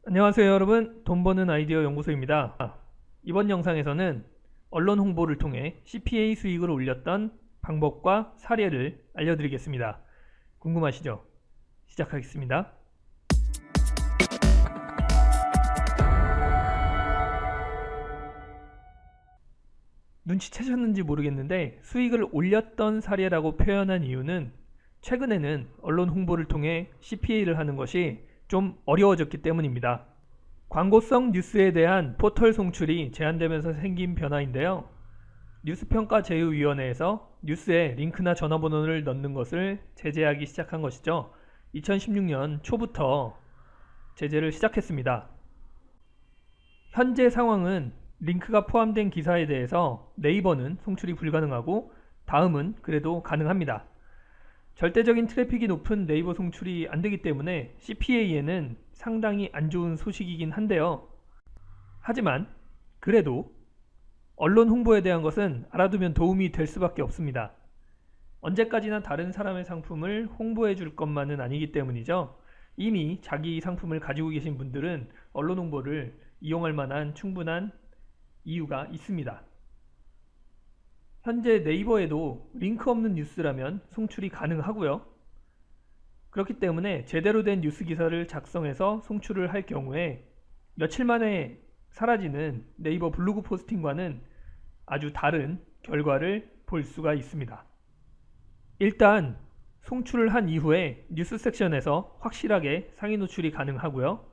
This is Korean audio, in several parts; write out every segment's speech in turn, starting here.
안녕하세요 여러분, 돈 버는 아이디어 연구소입니다. 이번 영상에서는 언론 홍보를 통해 CPA 수익을 올렸던 방법과 사례를 알려드리겠습니다. 궁금하시죠? 시작하겠습니다. 눈치채셨는지 모르겠는데 수익을 올렸던 사례라고 표현한 이유는 최근에는 언론 홍보를 통해 CPA를 하는 것이 좀 어려워졌기 때문입니다. 광고성 뉴스에 대한 포털 송출이 제한되면서 생긴 변화인데요. 뉴스평가제휴위원회에서 뉴스에 링크나 전화번호를 넣는 것을 제재하기 시작한 것이죠. 2016년 초부터 제재를 시작했습니다. 현재 상황은 링크가 포함된 기사에 대해서 네이버는 송출이 불가능하고 다음은 그래도 가능합니다. 절대적인 트래픽이 높은 네이버 송출이 안되기 때문에 CPA에는 상당히 안 좋은 소식이긴 한데요. 하지만 그래도 언론 홍보에 대한 것은 알아두면 도움이 될 수밖에 없습니다. 언제까지나 다른 사람의 상품을 홍보해 줄 것만은 아니기 때문이죠. 이미 자기 상품을 가지고 계신 분들은 언론 홍보를 이용할 만한 충분한 이유가 있습니다. 현재 네이버에도 링크 없는 뉴스라면 송출이 가능하고요. 그렇기 때문에 제대로 된 뉴스 기사를 작성해서 송출을 할 경우에 며칠 만에 사라지는 네이버 블로그 포스팅과는 아주 다른 결과를 볼 수가 있습니다. 일단 송출을 한 이후에 뉴스 섹션에서 확실하게 상위 노출이 가능하고요.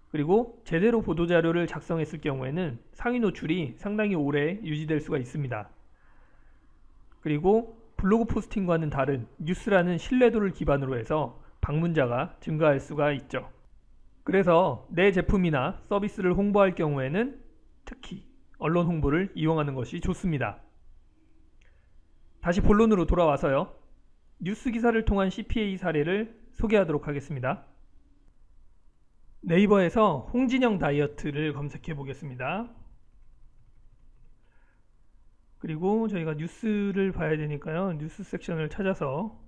그리고 제대로 보도자료를 작성했을 경우에는 상위 노출이 상당히 오래 유지될 수가 있습니다. 그리고 블로그 포스팅과는 다른 뉴스라는 신뢰도를 기반으로 해서 방문자가 증가할 수가 있죠. 그래서 내 제품이나 서비스를 홍보할 경우에는 특히 언론 홍보를 이용하는 것이 좋습니다. 다시 본론으로 돌아와서요. 뉴스 기사를 통한 CPA 사례를 소개하도록 하겠습니다. 네이버에서 홍진영 다이어트를 검색해 보겠습니다. 그리고 저희가 뉴스를 봐야 되니까요. 뉴스 섹션을 찾아서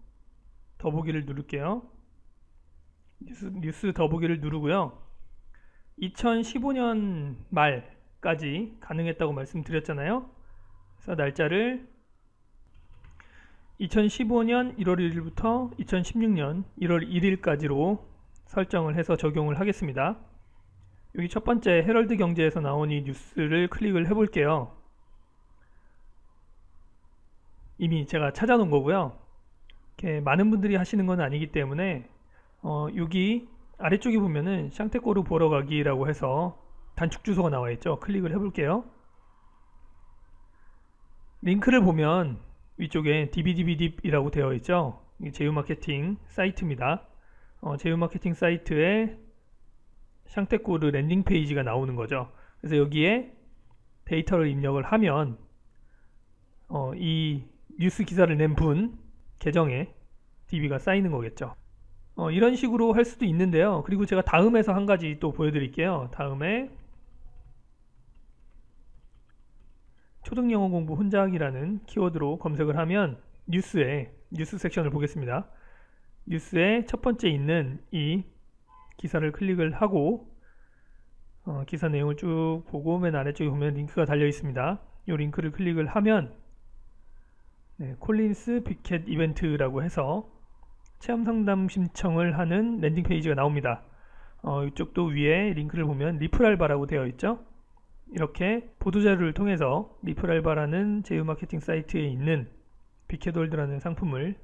더보기를 누를게요. 뉴스 더보기를 누르고요. 2015년 말까지 가능했다고 말씀드렸잖아요. 그래서 날짜를 2015년 1월 1일부터 2016년 1월 1일까지로 설정을 해서 적용을 하겠습니다. 여기 첫 번째 헤럴드 경제에서 나온 이 뉴스를 클릭을 해볼게요. 이미 제가 찾아놓은 거고요. 이렇게 많은 분들이 하시는 건 아니기 때문에 여기 아래쪽에 보면은 샹테꼬르 보러 가기라고 해서 단축 주소가 나와 있죠. 클릭을 해볼게요. 링크를 보면 위쪽에 dbdbdip이라고 되어 있죠. 이게 제휴마케팅 사이트입니다. 제휴마케팅 사이트에 샹테꼬르 랜딩 페이지가 나오는 거죠. 그래서 여기에 데이터를 입력을 하면 이 뉴스 기사를 낸 분 계정에 DB가 쌓이는 거겠죠. 이런 식으로 할 수도 있는데요. 그리고 제가 다음에서 한 가지 또 보여드릴게요. 다음에 초등영어 공부 혼자 하기라는 키워드로 검색을 하면 뉴스 섹션을 보겠습니다. 뉴스에 첫 번째 있는 이 기사를 클릭을 하고 기사 내용을 쭉 보고 맨 아래쪽에 보면 링크가 달려 있습니다. 이 링크를 클릭을 하면 콜린스 빅캣 이벤트라고 해서 체험 상담 신청을 하는 랜딩 페이지가 나옵니다. 이쪽도 위에 링크를 보면 리플알바라고 되어 있죠. 이렇게 보도자료를 통해서 리플알바라는 제휴 마케팅 사이트에 있는 빅캣월드라는 상품을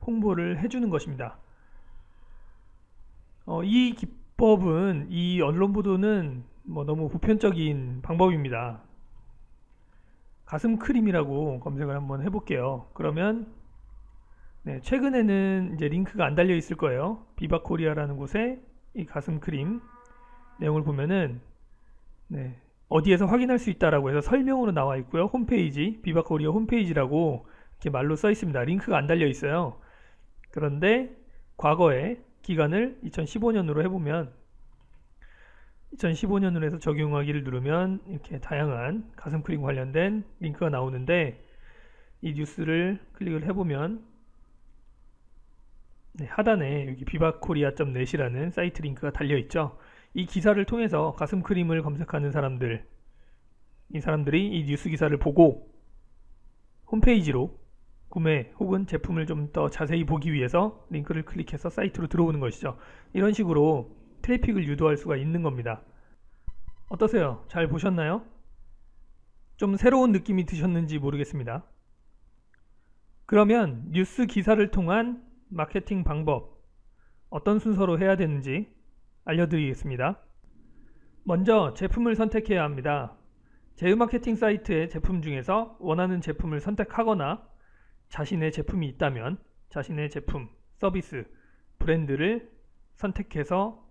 홍보를 해주는 것입니다. 이 기법은, 이 언론 보도는 너무 보편적인 방법입니다. 가슴 크림이라고 검색을 한번 해볼게요. 그러면 최근에는 이제 링크가 안 달려 있을 거예요. 비바코리아라는 곳에 이 가슴 크림 내용을 보면은 어디에서 확인할 수 있다라고 해서 설명으로 나와 있고요. 홈페이지, 비바코리아 홈페이지라고 이렇게 말로 써 있습니다. 링크가 안 달려 있어요. 그런데 과거에 기간을 2015년으로 해보면 2015년으로 해서 적용하기를 누르면 이렇게 다양한 가슴크림 관련된 링크가 나오는데 이 뉴스를 클릭을 해보면 하단에 여기 비바코리아.net이라는 사이트 링크가 달려 있죠. 이 기사를 통해서 가슴 크림을 검색하는 사람들, 이 사람들이 이 뉴스 기사를 보고 홈페이지로 구매 혹은 제품을 좀 더 자세히 보기 위해서 링크를 클릭해서 사이트로 들어오는 것이죠. 이런 식으로 트래픽을 유도할 수가 있는 겁니다. 어떠세요? 잘 보셨나요? 좀 새로운 느낌이 드셨는지 모르겠습니다. 그러면 뉴스 기사를 통한 마케팅 방법, 어떤 순서로 해야 되는지 알려드리겠습니다. 먼저 제품을 선택해야 합니다. 제휴 마케팅 사이트의 제품 중에서 원하는 제품을 선택하거나 자신의 제품이 있다면 자신의 제품, 서비스, 브랜드를 선택해서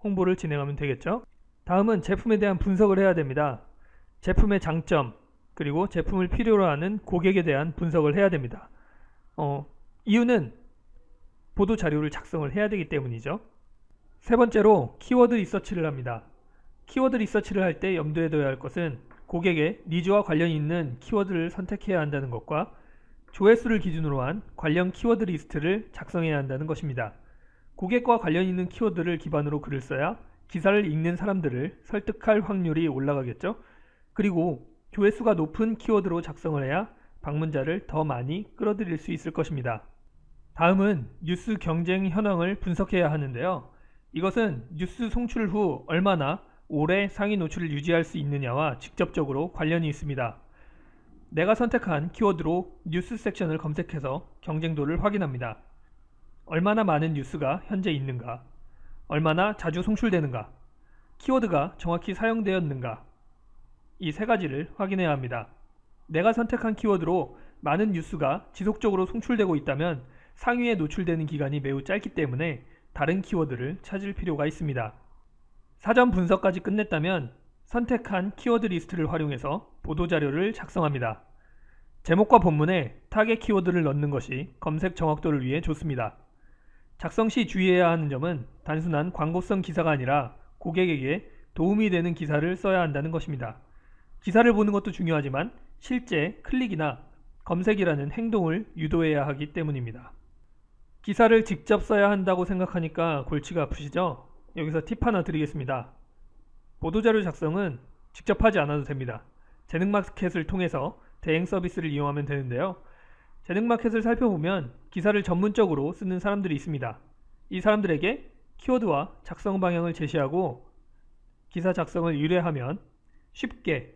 홍보를 진행하면 되겠죠. 다음은 제품에 대한 분석을 해야 됩니다. 제품의 장점, 그리고 제품을 필요로 하는 고객에 대한 분석을 해야 됩니다. 이유는 보도 자료를 작성을 해야 되기 때문이죠. 세 번째로 키워드 리서치를 합니다. 키워드 리서치를 할 때 염두에 둬야 할 것은 고객의 니즈와 관련이 있는 키워드를 선택해야 한다는 것과 조회수를 기준으로 한 관련 키워드 리스트를 작성해야 한다는 것입니다. 고객과 관련 있는 키워드를 기반으로 글을 써야 기사를 읽는 사람들을 설득할 확률이 올라가겠죠. 그리고 조회수가 높은 키워드로 작성을 해야 방문자를 더 많이 끌어들일 수 있을 것입니다. 다음은 뉴스 경쟁 현황을 분석해야 하는데요. 이것은 뉴스 송출 후 얼마나 오래 상위 노출을 유지할 수 있느냐와 직접적으로 관련이 있습니다. 내가 선택한 키워드로 뉴스 섹션을 검색해서 경쟁도를 확인합니다. 얼마나 많은 뉴스가 현재 있는가, 얼마나 자주 송출되는가, 키워드가 정확히 사용되었는가, 이 세 가지를 확인해야 합니다. 내가 선택한 키워드로 많은 뉴스가 지속적으로 송출되고 있다면 상위에 노출되는 기간이 매우 짧기 때문에 다른 키워드를 찾을 필요가 있습니다. 사전 분석까지 끝냈다면 선택한 키워드 리스트를 활용해서 보도자료를 작성합니다. 제목과 본문에 타겟 키워드를 넣는 것이 검색 정확도를 위해 좋습니다. 작성 시 주의해야 하는 점은 단순한 광고성 기사가 아니라 고객에게 도움이 되는 기사를 써야 한다는 것입니다. 기사를 보는 것도 중요하지만 실제 클릭이나 검색이라는 행동을 유도해야 하기 때문입니다. 기사를 직접 써야 한다고 생각하니까 골치가 아프시죠? 여기서 팁 하나 드리겠습니다. 보도자료 작성은 직접 하지 않아도 됩니다. 재능마켓을 통해서 대행 서비스를 이용하면 되는데요. 재능마켓을 살펴보면 기사를 전문적으로 쓰는 사람들이 있습니다. 이 사람들에게 키워드와 작성 방향을 제시하고 기사 작성을 의뢰하면 쉽게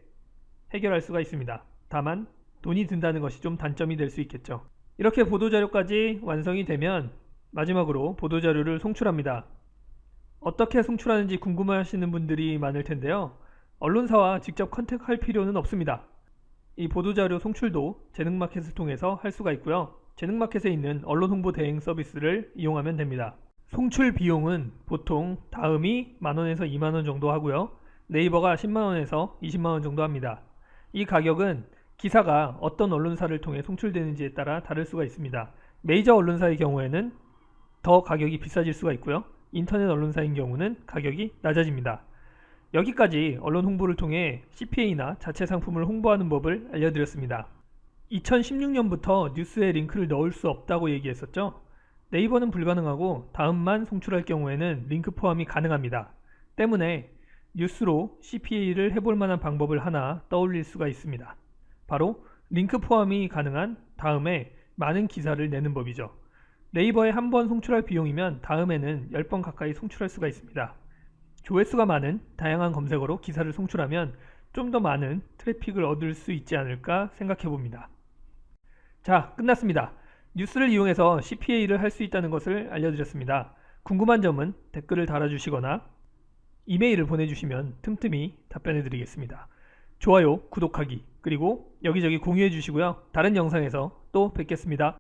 해결할 수가 있습니다. 다만 돈이 든다는 것이 좀 단점이 될 수 있겠죠. 이렇게 보도자료까지 완성이 되면 마지막으로 보도자료를 송출합니다. 어떻게 송출하는지 궁금해하시는 분들이 많을 텐데요. 언론사와 직접 컨택할 필요는 없습니다. 이 보도자료 송출도 재능마켓을 통해서 할 수가 있고요. 재능마켓에 있는 언론 홍보 대행 서비스를 이용하면 됩니다. 송출 비용은 보통 다음이 만원에서 2만원 정도 하고요. 네이버가 10만원에서 20만원 정도 합니다. 이 가격은 기사가 어떤 언론사를 통해 송출되는지에 따라 다를 수가 있습니다. 메이저 언론사의 경우에는 더 가격이 비싸질 수가 있고요. 인터넷 언론사인 경우는 가격이 낮아집니다. 여기까지 언론 홍보를 통해 CPA나 자체 상품을 홍보하는 법을 알려드렸습니다. 2016년부터 뉴스에 링크를 넣을 수 없다고 얘기했었죠. 네이버는 불가능하고 다음만 송출할 경우에는 링크 포함이 가능합니다. 때문에 뉴스로 CPA를 해볼 만한 방법을 하나 떠올릴 수가 있습니다. 바로 링크 포함이 가능한 다음에 많은 기사를 내는 법이죠. 네이버에 한 번 송출할 비용이면 다음에는 10번 가까이 송출할 수가 있습니다. 조회수가 많은 다양한 검색어로 기사를 송출하면 좀 더 많은 트래픽을 얻을 수 있지 않을까 생각해 봅니다. 자, 끝났습니다. 뉴스를 이용해서 CPA를 할 수 있다는 것을 알려드렸습니다. 궁금한 점은 댓글을 달아주시거나 이메일을 보내주시면 틈틈이 답변해 드리겠습니다. 좋아요, 구독하기, 그리고 여기저기 공유해 주시고요. 다른 영상에서 또 뵙겠습니다.